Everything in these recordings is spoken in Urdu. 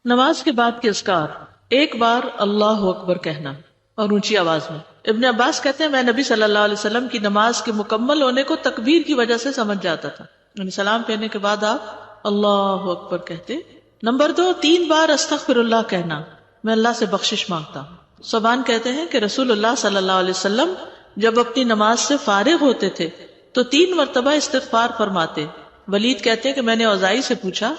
نماز کے بعد کے اذکار، ایک بار اللہ اکبر کہنا اور اونچی آواز میں۔ ابن عباس کہتے ہیں میں نبی صلی اللہ علیہ وسلم کی نماز کے مکمل ہونے کو تکبیر کی وجہ سے سمجھ جاتا تھا، یعنی سلام پھیرنے کے بعد آپ اللہ اکبر کہتے۔ نمبر 2، 3 بار استغفر اللہ کہنا، میں اللہ سے بخشش مانگتا ہوں۔ صوبان کہتے ہیں کہ رسول اللہ صلی اللہ علیہ وسلم جب اپنی نماز سے فارغ ہوتے تھے تو 3 مرتبہ استغفار فرماتے۔ ولید کہتے ہیں کہ میں نے اوزائی سے پوچھا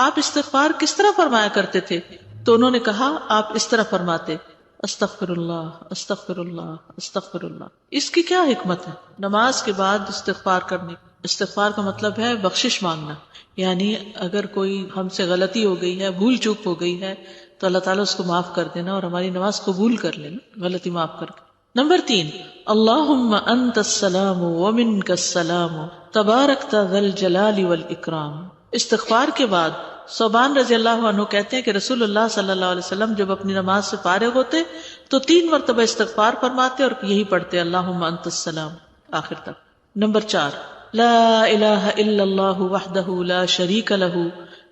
آپ استغفار کس طرح فرمایا کرتے تھے، تو انہوں نے کہا آپ اس طرح فرماتے استغفر اللہ استغفر اللہ استغفر اللہ۔ اس کی کیا حکمت ہے؟ نماز کے بعد استغفار کرنے، استغفار کا مطلب ہے بخشش مانگنا، یعنی اگر کوئی ہم سے غلطی ہو گئی ہے، بھول چوک ہو گئی ہے تو اللہ تعالیٰ اس کو معاف کر دینا اور ہماری نماز قبول کر لینا، غلطی معاف کر کے۔ نمبر 3، اللہم انت السلام ومنک السلام تبارکت ذی الجلال والاکرام۔ استغفار کے بعد صوبان رضی اللہ عنہ کہتے ہیں کہ رسول اللہ صلی اللہ علیہ وسلم جب اپنی نماز سے فارغ ہوتے تو 3 مرتبہ استغفار فرماتے اور یہی پڑھتے اللہم انت السلام آخر تک۔ نمبر 4، لا الہ الا اللہ وحدہ لا شریک لہ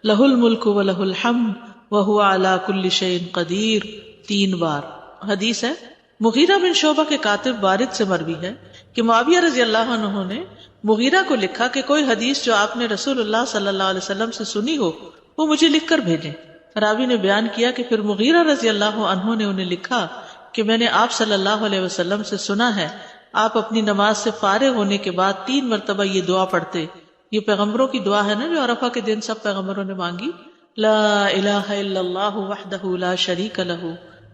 لہ الملک ولہ الحمد وہو علی کل شیء قدیر، 3 بار۔ حدیث ہے مغیرہ بن شعبہ کے کاتب وارد سے مروی ہے کہ معاویہ رضی اللہ عنہ نے مغیرہ کو لکھا کہ کوئی حدیث جو آپ نے رسول اللہ صلی اللہ علیہ وسلم سے سنی ہو وہ مجھے لکھ کر بھیجیں۔ راوی نے بیان کیا کہ پھر مغیرہ رضی اللہ عنہ نے انہیں لکھا کہ میں نے آپ صلی اللہ علیہ وسلم سے سنا ہے آپ اپنی نماز سے فارغ ہونے کے بعد 3 مرتبہ یہ دعا پڑھتے۔ یہ پیغمبروں کی دعا ہے نا جو عرفہ کے دن سب پیغمبروں نے مانگی، لا الہ الا اللہ وحدہ لا شریک لہ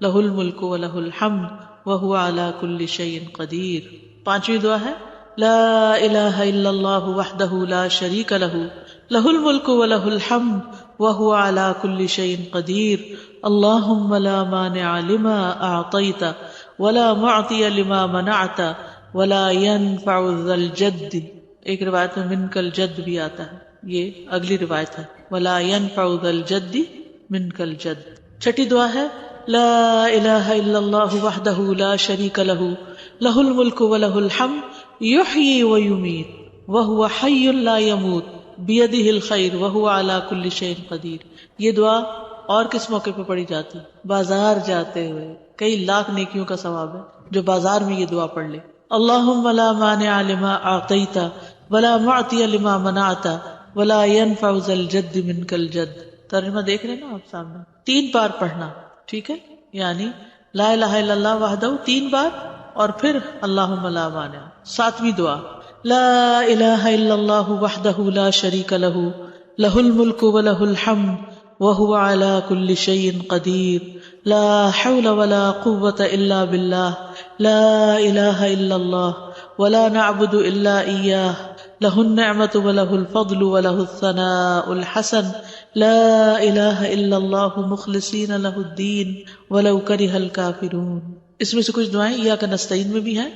لہ الملک ولہ الحمد وہو علی کل شیء قدیر۔ 5ویں دعا ہے لا الہ الا اللہ وحدہ لا شریک لہ لہ الملک ولہ الحمد وہو علی کل شیء قدیر، اللہم لا مانع لما اعطیت ولا معطی لما منعت ولا ينفع ذا الجد۔ ایک روایت میں منک الجد بھی آتا ہے، یہ اگلی روایت ہے ولا ينفع ذا الجد منک الجد۔ 6ٹھی دعا ہے لا الہ الا اللہ وحدہ لا شریک لہ لہ الملک ولہ الحمد یحیی ویمیت وہو حی لا یموت بیدہ الخیر وہو علی کل شیء قدیر۔ یہ دعا اور کس موقع پہ پڑھی جاتی؟ بازار جاتے ہوئے، کئی لاکھ نیکیوں کا ثواب ہے جو بازار میں یہ دعا پڑھ لے۔ اللہم لا مانع لما اعطیت ولا معطی لما منعت ولا ينفع ذا الجد منک الجد۔ ترجمہ دیکھ رہے نا آپ سامنے، 3 بار پڑھنا، ٹھیک ہے، یعنی لا الہ الا اللہ وحدہ 3 بار اور پھر اللہم لا مانع۔ 7ویں دعا لا الہ الا اللہ وحدہ لا شریک لہ لہ الملک ولہ الحمد وہو علی کل شیء قدیر، لا حول ولا قوة الا باللہ، لا الہ الا اللہ ولا نعبد الا ایاہ، لہ النعمة ولہ الفضل ولہ الثناء الحسن، لا الہ الا اللہ مخلصین لہ الدین ولو کرہ الکافرون۔ اس میں سے کچھ دعائیں ایاک نستعین میں بھی ہیں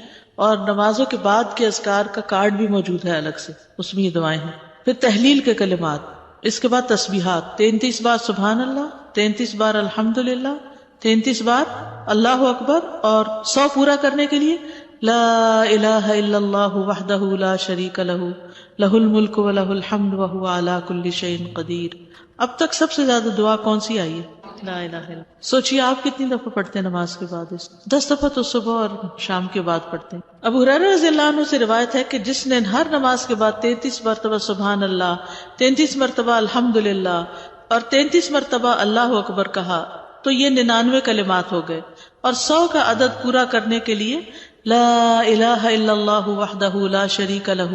اور نمازوں کے بعد کے اذکار کا کارڈ بھی موجود ہے الگ سے، اس میں یہ دعائیں ہیں۔ پھر تحلیل کے کلمات، اس کے بعد تسبیحات، 33 بار سبحان اللہ، 33 بار الحمدللہ، 33 بار اللہ اکبر، اور 100 پورا کرنے کے لیے لا الہ الا اللہ وحدہ لا شریک لہ لہ الملک ولہ الحمد وہو علی کل شیء قدیر۔ اب تک سب سے زیادہ دعا کون سی آئی ہے؟ لا الہ الا۔ سوچئے آپ کتنی دفعہ پڑھتے ہیں نماز کے بعد؟ 10 دفعہ تو صبح اور شام کے بعد پڑھتے ہیں۔ ابو ہریرہ رضی اللہ عنہ سے روایت ہے کہ جس نے ہر نماز کے بعد 33 مرتبہ سبحان اللہ، 33 مرتبہ الحمدللہ اور 33 مرتبہ اللہ اکبر کہا تو یہ 99 کلمات ہو گئے، اور 100 کا عدد پورا کرنے کے لیے لا الہ الا اللہ وحدہ لا شریک لہ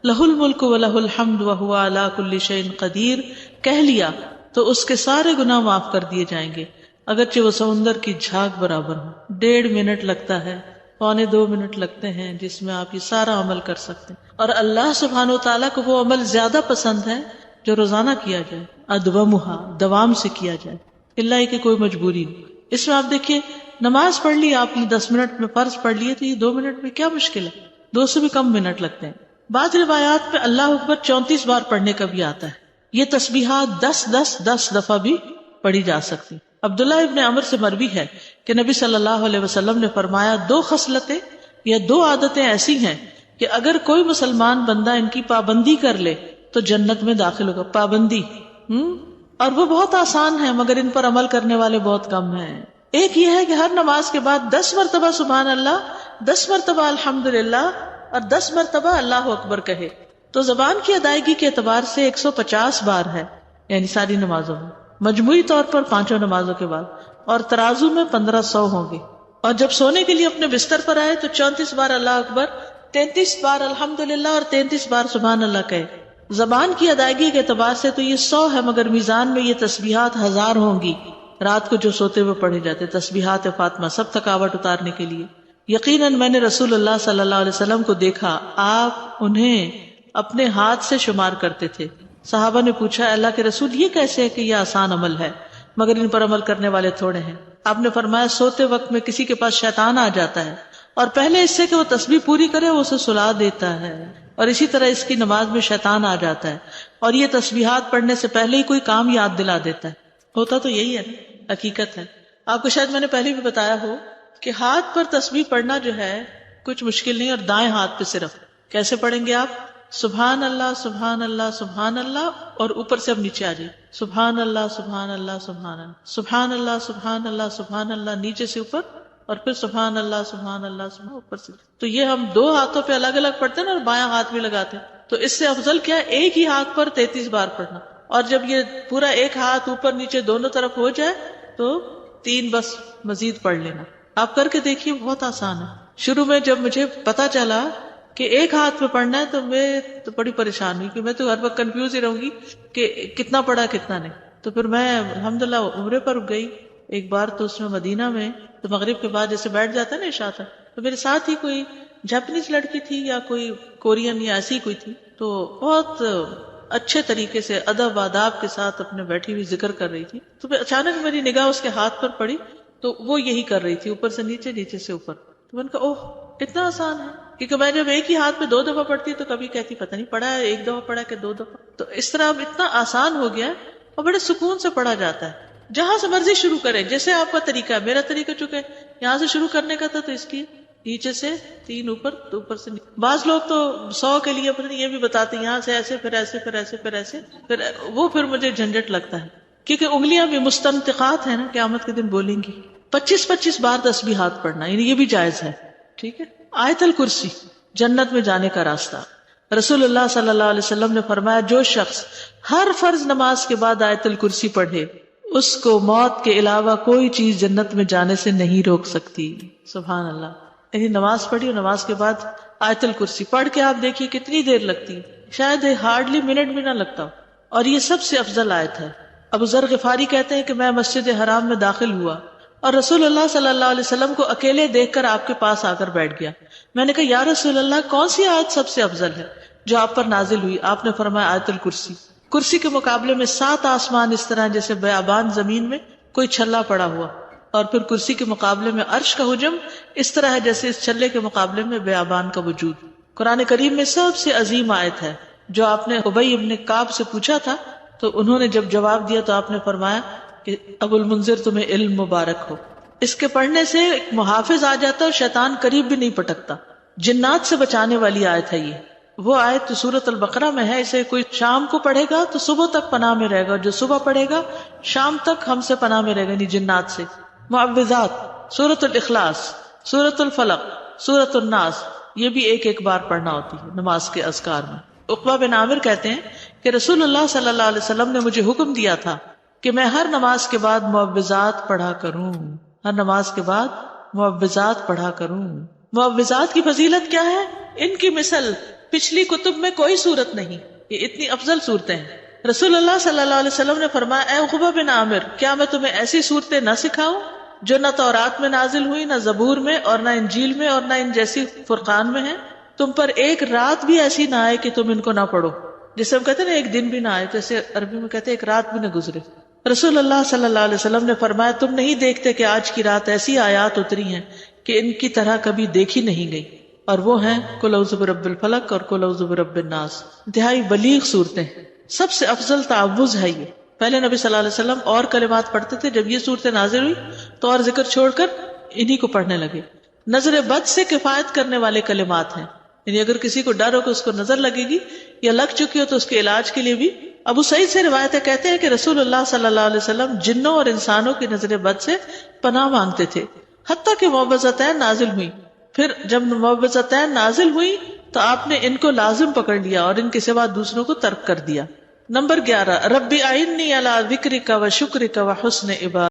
لہ الملک ولہ الحمد وہو علی کل شیء قدیر کہہ لیا تو اس کے سارے گناہ معاف کر دیے جائیں گے، اگرچہ وہ سمندر کی جھاگ برابر ہو۔ 1.5 منٹ لگتا ہے، 1.25 منٹ لگتے ہیں جس میں آپ یہ سارا عمل کر سکتے ہیں، اور اللہ سبحانہ و تعالیٰ کو وہ عمل زیادہ پسند ہے جو روزانہ کیا جائے، ادومہا، دوام سے کیا جائے، اللہ کہ کوئی مجبوری ہو۔ اس میں آپ دیکھیے نماز پڑھ لی آپ نے 10 منٹ میں، فرض پڑھ لیے تو یہ 2 منٹ میں کیا مشکل ہے، 2 سے بھی کم منٹ لگتے ہیں۔ بعض روایات میں اللہ اکبر 34 بار پڑھنے کا بھی آتا ہے۔ یہ تسبیحات 10 دفعہ بھی پڑھی جا سکتی۔ عبداللہ ابن عمر سے مروی ہے کہ نبی صلی اللہ علیہ وسلم نے فرمایا 2 خصلتیں یا 2 عادتیں ایسی ہیں کہ اگر کوئی مسلمان بندہ ان کی پابندی کر لے تو جنت میں داخل ہوگا۔ پابندی، اور وہ بہت آسان ہے مگر ان پر عمل کرنے والے بہت کم ہیں۔ ایک یہ ہے کہ ہر نماز کے بعد 10 مرتبہ سبحان اللہ، 10 مرتبہ الحمدللہ اور 10 مرتبہ اللہ اکبر کہے، تو زبان کی ادائیگی کے اعتبار سے 150 بار ہے، یعنی ساری نمازوں میں، مجموعی طور پر 5 نمازوں کے بعد، اور ترازو میں 1500 ہوں گے۔ اور جب سونے کے لیے اپنے بستر پر آئے تو 34 بار اللہ اکبر، 33 بار الحمدللہ اور 33 بار سبحان اللہ کہے۔ زبان کی ادائیگی کے اعتبار سے تو یہ 100 ہے، مگر میزان میں یہ تسبیحات 1000 ہوں گی، رات کو جو سوتے ہوئے پڑھے جاتے تسبیحات فاطمہ، سب تھکاوٹ اتارنے کے لیے۔ یقیناً میں نے رسول اللہ صلی اللہ علیہ وسلم کو دیکھا، آپ انہیں اپنے ہاتھ سے شمار کرتے تھے۔ صحابہ نے پوچھا، اللہ کے رسول یہ کیسے ہے کہ یہ آسان عمل ہے مگر ان پر عمل کرنے والے تھوڑے ہیں؟ آپ نے فرمایا، سوتے وقت میں کسی کے پاس شیطان آ جاتا ہے اور پہلے اس سے کہ وہ تسبیح پوری کرے وہ اسے سلا دیتا ہے، اور اسی طرح اس کی نماز میں شیطان آ جاتا ہے اور یہ تسبیحات پڑھنے سے پہلے ہی کوئی کام یاد دلا دیتا ہے۔ ہوتا تو یہی ہے، حقیقت ہے۔ آپ کو شاید میں نے پہلے بھی بتایا ہو کہ ہاتھ پر تسبیح پڑھنا جو ہے کچھ مشکل نہیں، اور دائیں ہاتھ پہ صرف کیسے پڑھیں گے آپ؟ سبحان اللہ سبحان اللہ سبحان اللہ، اور اوپر سے اب نیچے آ جائے، سبحان اللہ سبحان اللہ سبحان اللہ سبحان اللہ سبحان اللہ سبحان اللہ، نیچے سے اوپر، اور پھر سبحان اللہ سبحان اللہ سبحان اوپر سے۔ تو یہ ہم 2 ہاتھوں پہ الگ الگ پڑھتے ہیں نا، اور بایاں ہاتھ بھی لگاتے ہیں، تو اس سے افضل کیا ہے ایک ہی ہاتھ پر 33 بار پڑھنا۔ اور جب یہ پورا ایک ہاتھ اوپر نیچے دونوں طرف ہو جائے تو 3 بس مزید پڑھ لینا۔ آپ کر کے دیکھیے، بہت آسان ہے۔ شروع میں جب مجھے پتا چلا کہ ایک ہاتھ پہ پڑھنا ہے تو میں تو بڑی پریشان ہوئی، کہ میں تو ہر وقت کنفیوز ہی رہوں گی کہ کتنا پڑھا کتنا نہیں۔ تو پھر میں الحمدللہ عمرے پر گئی ایک بار، تو اس میں مدینہ میں تو مغرب کے بعد جیسے بیٹھ جاتا ہے نا عشاء تک، تو میرے ساتھ ہی کوئی جاپنیز لڑکی تھی یا کوئی کورین یا ایسی کوئی تھی، تو بہت اچھے طریقے سے ادب آداب کے ساتھ اپنے بیٹھی ہوئی ذکر کر رہی تھی۔ تو پھر اچانک میری نگاہ اس کے ہاتھ پر پڑی، تو وہ یہی کر رہی تھی، اوپر سے نیچے نیچے سے اوپر۔ تو میں نے کہا اوہ اتنا آسان ہے، کیونکہ میں جب ایک ہی ہاتھ پہ 2 دفعہ پڑھتی تو کبھی کہتی پتہ نہیں پڑھا ہے 1 دفعہ پڑھا کہ 2 دفعہ۔ تو اس طرح اب اتنا آسان ہو گیا ہے اور بڑے سکون سے پڑھا جاتا ہے۔ جہاں سے مرضی شروع کریں، جیسے آپ کا طریقہ ہے، میرا طریقہ چکے یہاں سے شروع کرنے کا تھا تو اس کی نیچے سے 3 اوپر، تو اوپر سے نیچے۔ بعض لوگ تو 100 کے لیے اپنے یہ بھی بتاتے ہیں یہاں سے ایسے پھر ایسے پھر ایسے پھر ایسے، پھر مجھے جھنجٹ لگتا ہے، کیونکہ انگلیاں بھی مستنطقات ہیں نا، قیامت کے دن بولیں گی۔ 25 بار تسبیحات پڑھنا، یعنی یہ بھی جائز ہے، ٹھیک ہے۔ آیت الکرسی، جنت میں جانے کا راستہ۔ رسول اللہ صلی اللہ علیہ وسلم نے فرمایا، جو شخص ہر فرض نماز کے بعد آیت الکرسی پڑھے اس کو موت کے علاوہ کوئی چیز جنت میں جانے سے نہیں روک سکتی۔ سبحان اللہ۔ یعنی نماز پڑھی اور نماز کے بعد آیت الکرسی پڑھ کے آپ دیکھیے کتنی دیر لگتی ہے، شاید ہارڈلی منٹ بھی نہ لگتا ہو، اور یہ سب سے افضل آیت ہے۔ ابو ذر غفاری کہتے ہیں کہ میں مسجد حرام میں داخل ہوا اور رسول اللہ صلی اللہ علیہ وسلم کو اکیلے دیکھ کر آپ کے پاس آ کر بیٹھ گیا۔ میں نے کہا، یا رسول اللہ کون سی آیت سب سے افضل ہے جو آپ پر نازل ہوئی؟ آپ نے فرمایا آیت الکرسی۔ کرسی کے مقابلے میں 7 آسمان اس طرح جیسے بیابان زمین میں کوئی چھلا پڑا ہوا، اور پھر کرسی کے مقابلے میں عرش کا حجم اس طرح ہے جیسے اس چھلے کے مقابلے میں بیابان کا وجود۔ قرآن کریم میں سب سے عظیم آیت ہے۔ جو آپ نے ابی ابن کعب سے پوچھا تھا تو انہوں نے جب جواب دیا تو آپ نے فرمایا کہ ابو المنذر تمہیں علم مبارک ہو۔ اس کے پڑھنے سے ایک محافظ آ جاتا ہے اور شیطان قریب بھی نہیں پٹکتا۔ جنات سے بچانے والی آیت ہے یہ۔ وہ آیت تو سورۃ البقرہ میں ہے، اسے کوئی شام کو پڑھے گا تو صبح تک پناہ میں رہے گا، جو صبح پڑھے گا شام تک ہم سے پناہ میں رہے گا، یعنی جنات سے۔ معوذات، سورۃ الاخلاص، سورۃ الفلق، سورۃ الناس، یہ بھی ایک بار پڑھنا ہوتی ہے نماز کے اذکار میں۔ عقبہ بن عامر کہتے ہیں کہ رسول اللہ صلی اللہ علیہ وسلم نے مجھے حکم دیا تھا کہ میں ہر نماز کے بعد معوذات پڑھا کروں، ہر نماز کے بعد معوذات پڑھا کروں۔ معوذات کی فضیلت کیا ہے؟ ان کی مثل پچھلی کتب میں کوئی صورت نہیں، یہ اتنی افضل صورتیں ہیں۔ رسول اللہ صلی اللہ علیہ وسلم نے فرمایا، اے عقبہ بن عامر، کیا میں تمہیں ایسی صورتیں نہ سکھاؤں جو نہ تورات میں نازل ہوئی، نہ زبور میں، اور نہ انجیل میں، اور نہ ان جیسی فرقان میں ہیں؟ تم پر ایک رات بھی ایسی نہ آئے کہ تم ان کو نہ پڑھو، جسے ہم کہتے ہیں نا ایک دن بھی نہ آئے، جیسے عربی میں کہتے ہیں ایک رات بھی نہ گزرے۔ رسول اللہ صلی اللہ علیہ وسلم نے فرمایا، تم نہیں دیکھتے کہ آج کی رات ایسی آیات اتری ہیں کہ ان کی طرح کبھی دیکھی نہیں گئی، اور وہ ہیں قل اعوذ برب الفلق اور قل اعوذ برب الناس۔ انتہائی بلیغ صورتیں، سب سے افضل تعوذ ہے یہ۔ پہلے نبی صلی اللہ علیہ وسلم اور کلمات پڑھتے تھے، جب یہ صورتیں نازل ہوئی تو اور ذکر چھوڑ کر انہی کو پڑھنے لگے۔ نظر بد سے کفایت کرنے والے کلمات ہیں، یعنی اگر کسی کو ڈر ہو کہ اس کو نظر لگے گی یا لگ چکی ہو تو اس کے علاج کے لیے بھی ابو سعید سے روایت ہے، کہتے ہیں کہ رسول اللہ صلی اللہ علیہ وسلم جنوں اور انسانوں کی نظر بد سے پناہ مانگتے تھے، حتیٰ کہ معوذتین نازل ہوئی. پھر جب معوذتین نازل ہوئی تو آپ نے ان کو لازم پکڑ لیا اور ان کے سوا دوسروں کو ترک کر دیا. نمبر 11، ربی اعنی علی ذکرک و شکرک و حسن عبادتک.